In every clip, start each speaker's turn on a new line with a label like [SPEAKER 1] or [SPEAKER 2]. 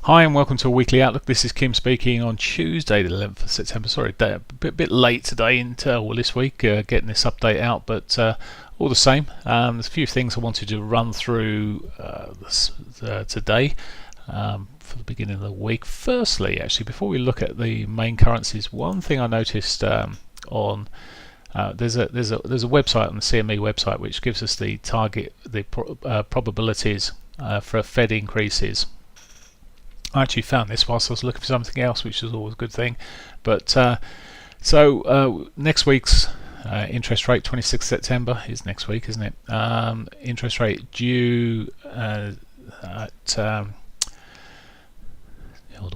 [SPEAKER 1] Hi and welcome to a weekly outlook. This is Kim speaking on Tuesday the 11th of September. Sorry, a bit late today this week getting this update out, but all the same, there's a few things I wanted to run through today for the beginning of the week. Firstly, actually, before we look at the main currencies, one thing I noticed on there's a website on the CME website which gives us the probabilities for Fed increases. I actually found this whilst I was looking for something else, which is always a good thing. But next week's interest rate, 26th September, is next week, isn't it? Interest rate due at the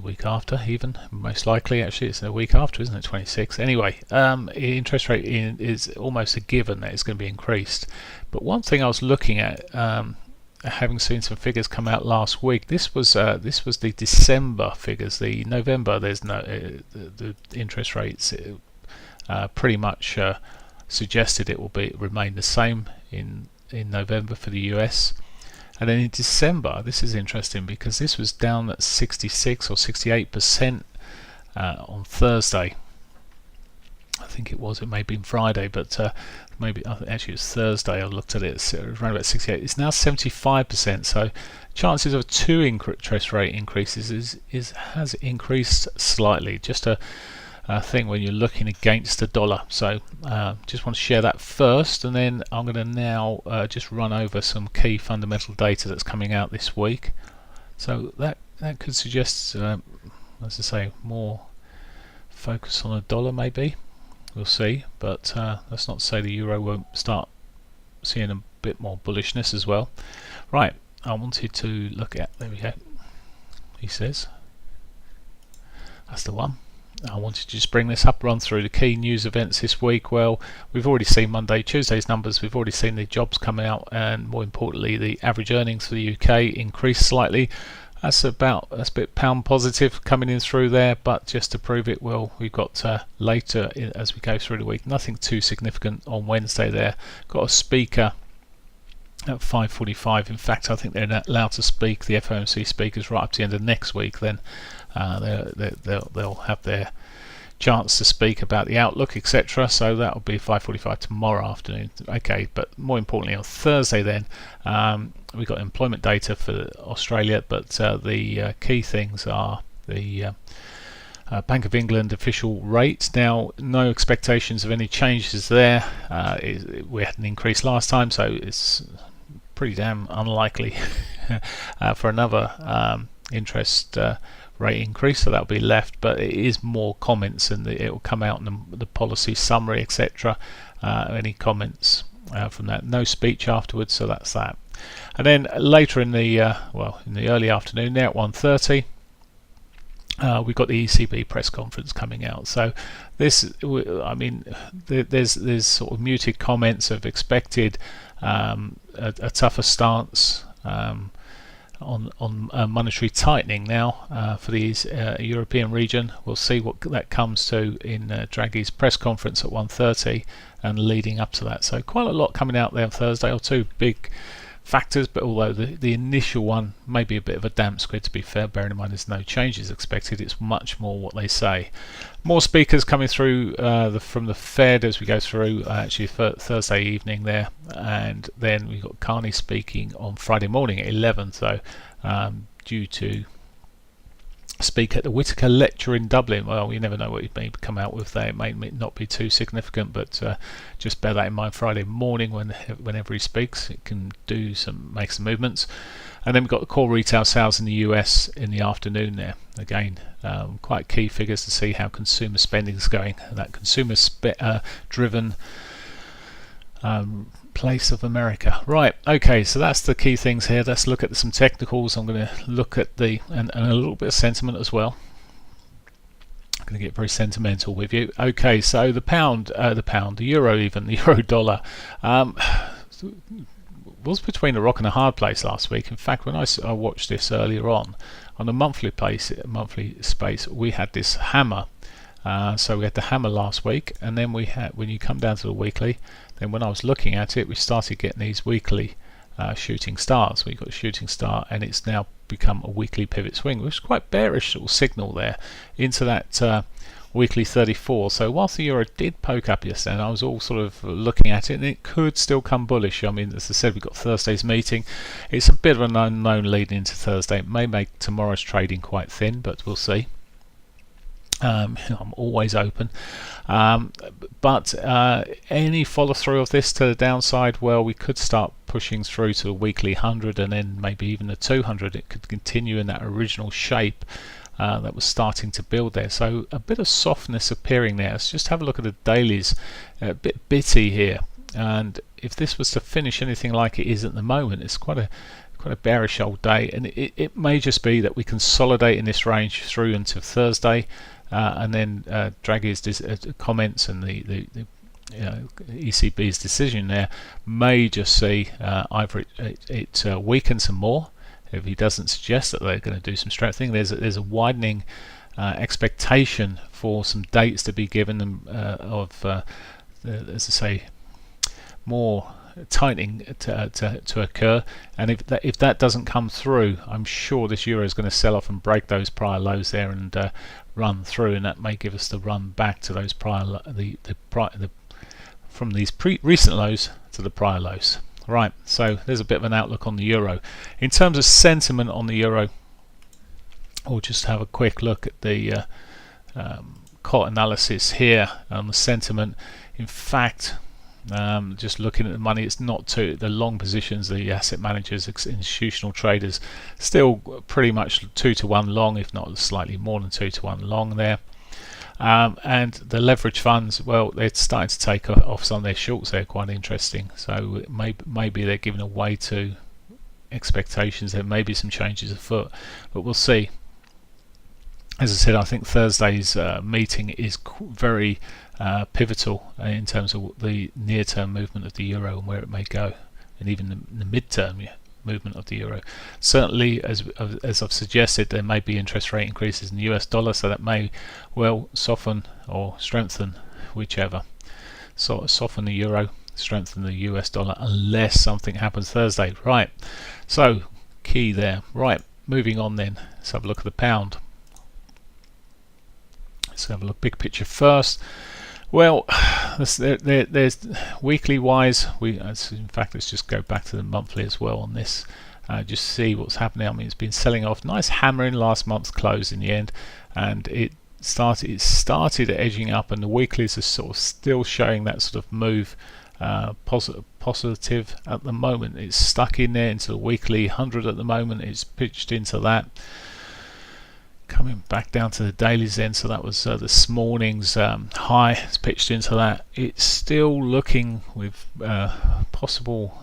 [SPEAKER 1] week after, even most likely. Actually, it's a week after, isn't it? 26th. Anyway, interest rate is almost a given that it's going to be increased. But one thing I was looking at. Having seen some figures come out last week, this was the December figures. The November, there's no the interest rates pretty much suggested it will remain the same in November for the US, and then in December, this is interesting because this was down at 66 or 68% on Thursday. I think it may have been Friday, but maybe actually it was Thursday. I looked at it, it was around about 68. It's now 75%, so chances of two interest rate increases has increased slightly. Just a thing when you're looking against the dollar. So just want to share that first, and then I'm going to now just run over some key fundamental data that's coming out this week. So that could suggest, as I say, more focus on the dollar maybe. We'll see, but that's not to say the euro won't start seeing a bit more bullishness as well. Right, I wanted to look at, there we go, he says, that's the one. I wanted to just bring this up, run through the key news events this week. Well, we've already seen Tuesday's numbers, we've already seen the jobs come out, and more importantly, the average earnings for the UK increased slightly. That's a bit pound positive coming in through there, but just to prove it, well, we've got later as we go through the week, nothing too significant on Wednesday there. Got a speaker at 5:45. In fact, I think they're allowed to speak, the FOMC speakers, right up to the end of next week. Then they'll have their chance to speak about the outlook, etc. So that'll be 5:45 tomorrow afternoon. Okay, but more importantly on Thursday then, we got employment data for Australia, but the key things are the Bank of England official rate. Now, no expectations of any changes there. We had an increase last time, so it's pretty damn unlikely for another interest rate increase, so that'll be left, but it is more comments, and it will come out in the policy summary, etc. Any comments from that? No speech afterwards, so that's that. And then later in the in the early afternoon, there at 1:30, we've got the ECB press conference coming out. So this, I mean, there's sort of muted comments of expected a tougher stance on monetary tightening now for the European region. We'll see what that comes to in Draghi's press conference at 1:30 and leading up to that. So quite a lot coming out there on Thursday, or two big factors, but although the initial one may be a bit of a damp squid, to be fair, bearing in mind there's no changes expected, it's much more what they say. More speakers coming through from the Fed as we go through actually Thursday evening there, and then we've got Carney speaking on Friday morning at 11, so due to speak at the Whitaker lecture in Dublin. Well, you never know what he may come out with there. It may not be too significant, but just bear that in mind. Friday morning, whenever he speaks, it can make some movements. And then we've got the core retail sales in the US in the afternoon there. Again, quite key figures to see how consumer spending is going. That consumer driven place of America. Right, okay, so that's the key things here. Let's look at some technicals. I'm going to look at and a little bit of sentiment as well. I'm going to get very sentimental with you. Okay, so the euro, even the euro dollar was between a rock and a hard place last week. In fact, when I watched this earlier on the monthly space, we had this hammer. So we had the hammer last week, and then we had, when you come down to the weekly, then when I was looking at it, we started getting these weekly shooting stars. We've got a shooting star, and it's now become a weekly pivot swing, which is quite bearish sort of signal there into that weekly 34. So whilst the euro did poke up yesterday, and I was all sort of looking at it, and it could still come bullish. I mean, as I said, we've got Thursday's meeting. It's a bit of an unknown leading into Thursday. It may make tomorrow's trading quite thin, but we'll see. I'm always open, but any follow through of this to the downside, well, we could start pushing through to the weekly 100 and then maybe even the 200. It could continue in that original shape that was starting to build there. So a bit of softness appearing there. Let's just have a look at the dailies. A bit bitty here, and if this was to finish anything like it is at the moment, it's quite a bearish old day, and it may just be that we consolidate in this range through until Thursday, and then Draghi's comments and the ECB's decision there may just see either it weaken some more if he doesn't suggest that they're going to do some strengthening. There's a widening expectation for some dates to be given them of as I say, more tightening to occur, and if that doesn't come through, I'm sure this euro is going to sell off and break those prior lows there and run through, and that may give us the run back to those prior from these recent lows to the prior lows. Right, so there's a bit of an outlook on the euro. In terms of sentiment on the euro, we'll just have a quick look at the COT analysis here on the sentiment. In fact, just looking at the money, it's not too, the long positions, the asset managers, institutional traders, still pretty much 2-to-1 long, if not slightly more than 2-to-1 long there. And the leverage funds, well, they're starting to take off some of their shorts there, quite interesting. So maybe they're giving away to expectations. There may be some changes afoot, but we'll see. As I said, I think Thursday's meeting is very pivotal in terms of the near-term movement of the euro and where it may go, and even the mid-term movement of the euro. Certainly, as I've suggested, there may be interest rate increases in the US dollar, so that may well soften or strengthen, whichever. So soften the euro, strengthen the US dollar, unless something happens Thursday. Right, so key there. Right, moving on then. Let's have a look at the pound. Let's have a look big picture first. Well, there's weekly wise. In fact, let's just go back to the monthly as well on this. Just see what's happening. I mean, it's been selling off. Nice hammering last month's close in the end, and it started edging up, and the weeklies are sort of still showing that sort of move. Positive at the moment. It's stuck in there into the weekly 100 at the moment. It's pitched into that. Coming back down to the dailies then, so that was this morning's high. It's pitched into that. It's still looking with possible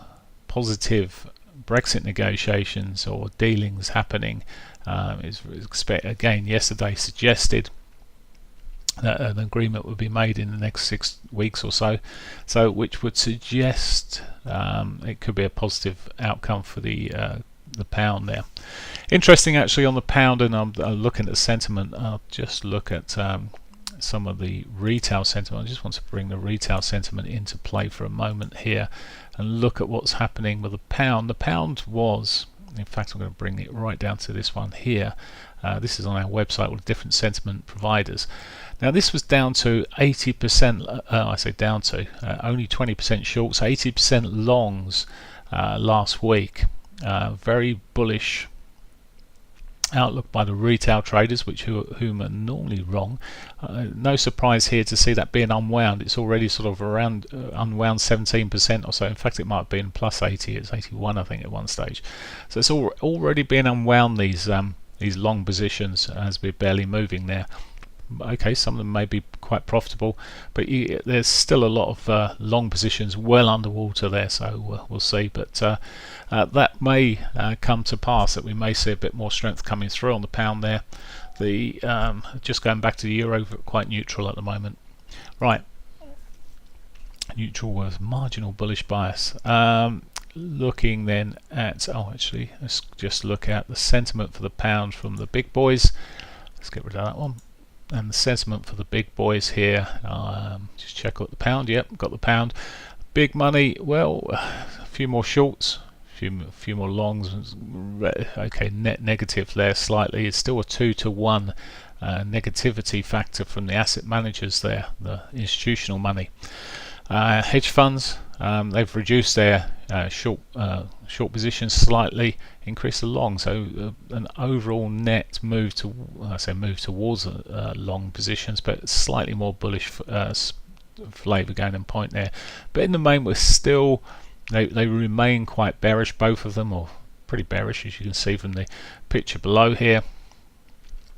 [SPEAKER 1] positive Brexit negotiations or dealings happening. Again, yesterday suggested that an agreement would be made in the next 6 weeks or so, which would suggest it could be a positive outcome for the pound there. Interesting actually on the pound, and I'm looking at sentiment. I'll just look at some of the retail sentiment. I just want to bring the retail sentiment into play for a moment here and look at what's happening with the pound. The pound was, in fact, I'm going to bring it right down to this one here. This is on our website with different sentiment providers. Now this was down to 80%, I say down to, only 20% shorts, 80% longs last week. Very bullish outlook by the retail traders, whom are normally wrong. No surprise here to see that being unwound. It's already sort of around unwound 17% or so. In fact, it might have been plus 80. It's 81, I think, at one stage. So it's already been unwound, these long positions, as we're barely moving there. Okay, some of them may be quite profitable, but there's still a lot of long positions well underwater there, so we'll see. But that may come to pass, that we may see a bit more strength coming through on the pound there. Just going back to the euro, quite neutral at the moment. Right, neutral with marginal bullish bias. Looking then at, actually, let's just look at the sentiment for the pound from the big boys. Let's get rid of that one. And the sentiment for the big boys here, just check out the pound. Yep, got the pound. Big money, well, a few more shorts, few more longs. Okay, net negative there slightly. It's still a 2-to-1 negativity factor from the asset managers there, the institutional money. Hedge funds, they've reduced their short positions slightly, increased the long, so an overall net move to, move towards long positions, but slightly more bullish flavour going in point there. But in the main, we're still, they remain quite bearish, both of them, or pretty bearish, as you can see from the picture below here,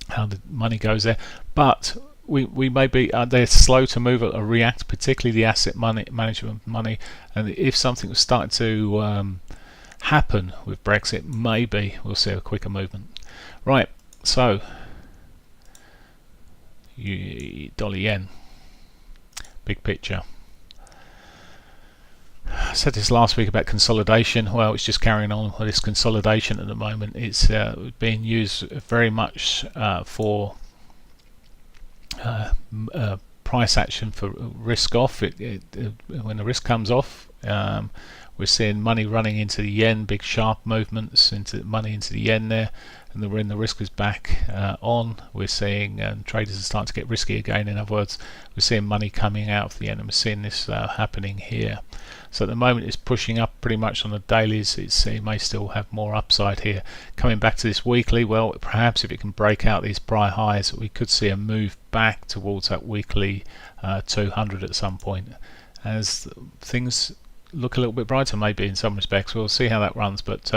[SPEAKER 1] how the money goes there. But we may be, they're slow to move or react, particularly the asset management money, and if something was starting to happen with Brexit, maybe we'll see a quicker movement. Right, so dollar yen, big picture. I said this last week about consolidation. Well, it's just carrying on with this consolidation at the moment. It's being used very much for price action for risk off. When the risk comes off, we're seeing money running into the yen, big sharp movements into money into the yen there, and when the risk is back on, we're seeing traders are starting to get risky again. In other words, we're seeing money coming out of the yen, and we're seeing this happening here. So at the moment it's pushing up pretty much on the dailies. It may still have more upside here. Coming back to this weekly, well, perhaps if it can break out these prior highs, we could see a move back towards that weekly 200 at some point, as things look a little bit brighter maybe in some respects. We'll see how that runs, but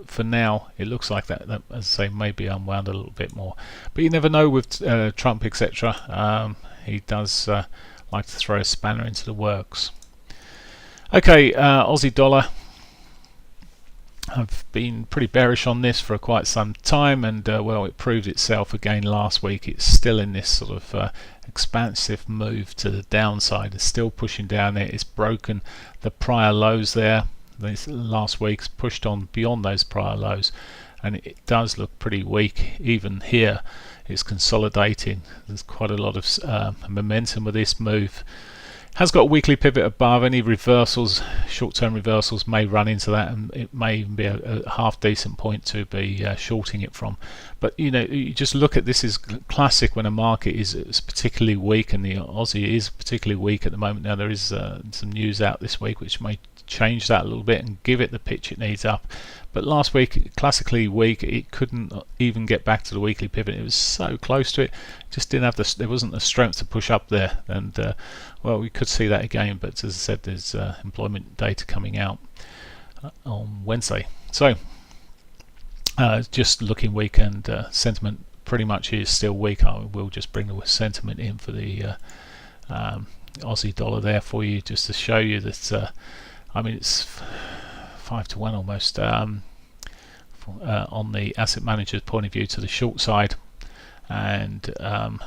[SPEAKER 1] for now it looks like that, as I say, maybe unwound a little bit more. But you never know with Trump, etc. He does like to throw a spanner into the works. Okay, Aussie dollar. I've been pretty bearish on this for quite some time, and well, it proved itself again last week. It's still in this sort of expansive move to the downside. It's still pushing down there. It's broken the prior lows there. This last week's pushed on beyond those prior lows, and it does look pretty weak. Even here, it's consolidating. There's quite a lot of momentum with this move. Has got a weekly pivot above. Any reversals, short-term reversals, may run into that, and it may even be a half decent point to be shorting it from. But you know, you just look at this as classic when a market is particularly weak, and the Aussie is particularly weak at the moment. Now there is some news out this week which may change that a little bit and give it the pitch it needs up. But last week, classically weak, it couldn't even get back to the weekly pivot. It was so close to it, just didn't have there wasn't the strength to push up there. And well, we could see that again. But as I said, there's employment data coming out on Wednesday, so just looking weak, and sentiment pretty much is still weak. I will just bring the sentiment in for the Aussie dollar there for you, just to show you that. I mean, it's 5-to-1 almost on the asset manager's point of view to the short side, and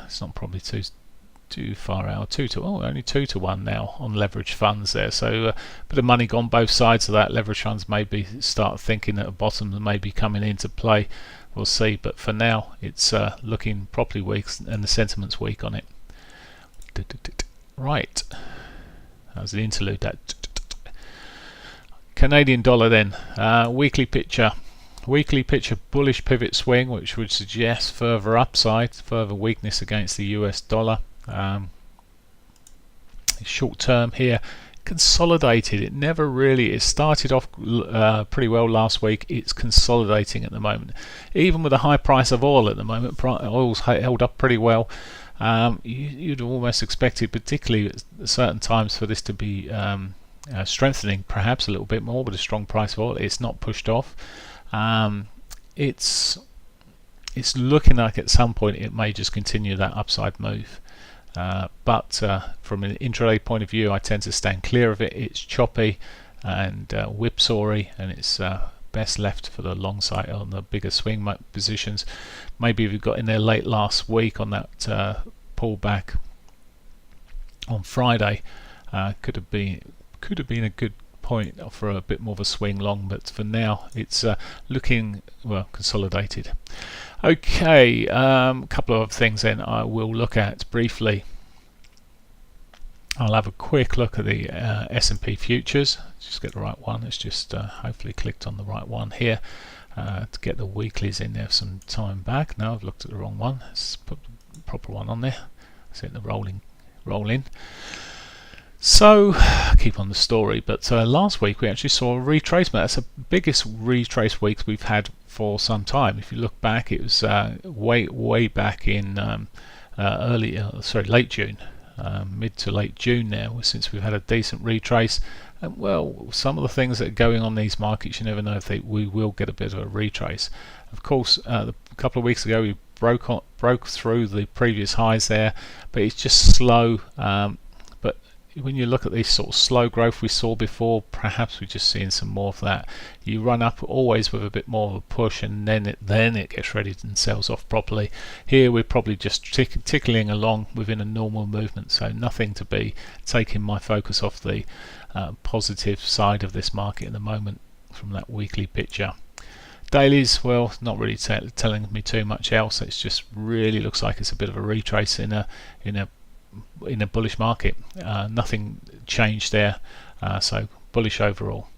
[SPEAKER 1] it's not probably too far out. Only 2-to-1 now on leveraged funds there. So a bit of money gone both sides of that. Leveraged funds maybe start thinking that a bottom may be coming into play. We'll see, but for now it's looking properly weak, and the sentiment's weak on it. Right, that was the interlude. That Canadian dollar then, weekly picture bullish pivot swing, which would suggest further upside, further weakness against the US dollar. Short term here, consolidated. It started off pretty well last week. It's consolidating at the moment, even with a high price of oil at the moment. Oil's held up pretty well. You'd almost expected, particularly at certain times, for this to be strengthening perhaps a little bit more with a strong price of oil. It's not pushed off. It's looking like at some point it may just continue that upside move, but from an intraday point of view, I tend to stand clear of it. It's choppy and whipsawy, and it's best left for the long side on the bigger swing positions. Maybe we got in there late last week on that pullback on Friday. Could have been a good point for a bit more of a swing long, but for now it's looking well consolidated. Okay, a couple of other things then I will look at briefly. I'll have a quick look at the S&P futures. Just get the right one. It's just hopefully clicked on the right one here to get the weeklies in there some time back. No, I've looked at the wrong one. Let's put the proper one on there. See the roll in. So keep on the story, but last week we actually saw a retracement. That's the biggest retrace week we've had for some time. If you look back, it was way back in late June. Mid to late June now, since we've had a decent retrace. And well, some of the things that are going on in these markets, you never know if we will get a bit of a retrace. Of course, a couple of weeks ago we broke through the previous highs there, but it's just slow. But when you look at this sort of slow growth we saw before, perhaps we're just seeing some more of that. You run up always with a bit more of a push, and then it gets ready and sells off properly. Here we're probably just tickling along within a normal movement, so nothing to be taking my focus off the positive side of this market at the moment from that weekly picture. Dailies, well, not really telling me too much else. It's just really looks like it's a bit of a retrace in a bullish market. Nothing changed there, so bullish overall.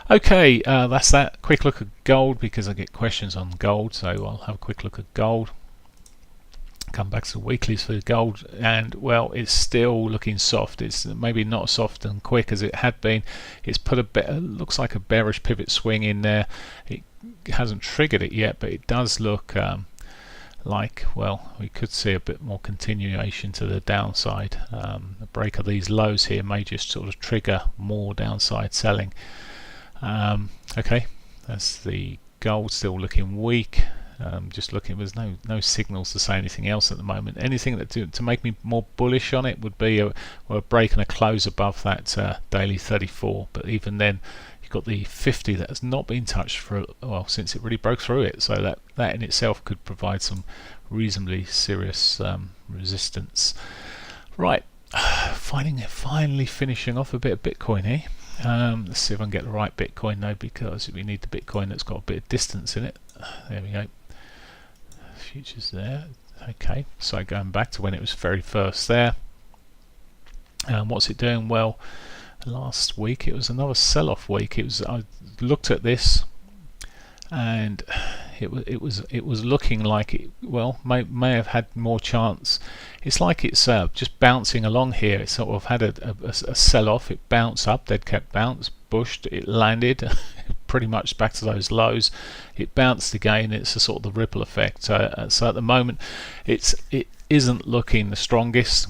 [SPEAKER 1] Okay, that's that. Quick look at gold, because I get questions on gold, so I'll have a quick look at gold. Come back to the weeklies for gold, and well, it's still looking soft. It's maybe not soft and quick as it had been. It's put looks like a bearish pivot swing in there. It hasn't triggered it yet, but it does look like, well, we could see a bit more continuation to the downside. The break of these lows here may just sort of trigger more downside selling. Okay, that's the gold, still looking weak. Just looking, there's no signals to say anything else at the moment. Anything that to make me more bullish on it would be a break and a close above that daily 34, but even then you've got the 50 that has not been touched for, well, since it really broke through it, so that in itself could provide some reasonably serious resistance. Right, finally finishing off a bit of Bitcoin here. Let's see if I can get the right Bitcoin though, because we need the Bitcoin that's got a bit of distance in it. There we go. Futures there. Okay, so going back to when it was very first there. What's it doing? Well, last week it was another sell-off week. I looked at this, and it was looking like it, well, may have had more chance. It's like it's just bouncing along here. It sort of had a sell-off. It bounced up, dead cat bounce, pushed, it landed pretty much back to those lows. It bounced again. It's a sort of the ripple effect. So at the moment, it isn't looking the strongest.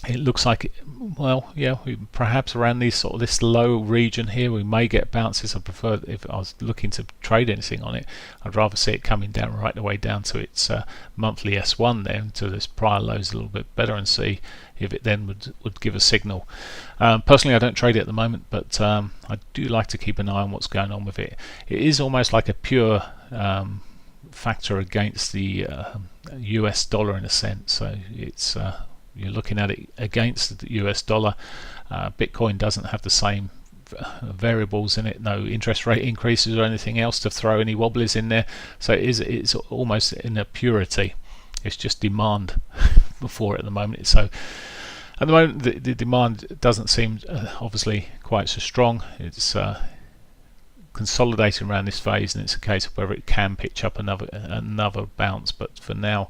[SPEAKER 1] It looks like, well, yeah, perhaps around this low region here we may get bounces. I prefer, if I was looking to trade anything on it, I'd rather see it coming down right the way down to its monthly S1 there, to this prior lows a little bit better, and see if it then would give a signal. Personally, I don't trade it at the moment, but I do like to keep an eye on what's going on with it. It is almost like a pure factor against the US dollar in a sense, so it's you're looking at it against the US dollar. Bitcoin doesn't have the same variables in it, no interest rate increases or anything else to throw any wobblies in there, so it's almost in a purity. It's just demand before it at the moment. So at the moment the demand doesn't seem obviously quite so strong. It's consolidating around this phase, and it's a case of whether it can pitch up another bounce. But for now,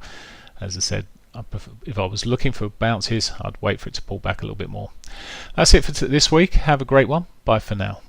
[SPEAKER 1] as I said, if I was looking for bounces, I'd wait for it to pull back a little bit more. That's it for this week. Have a great one. Bye for now.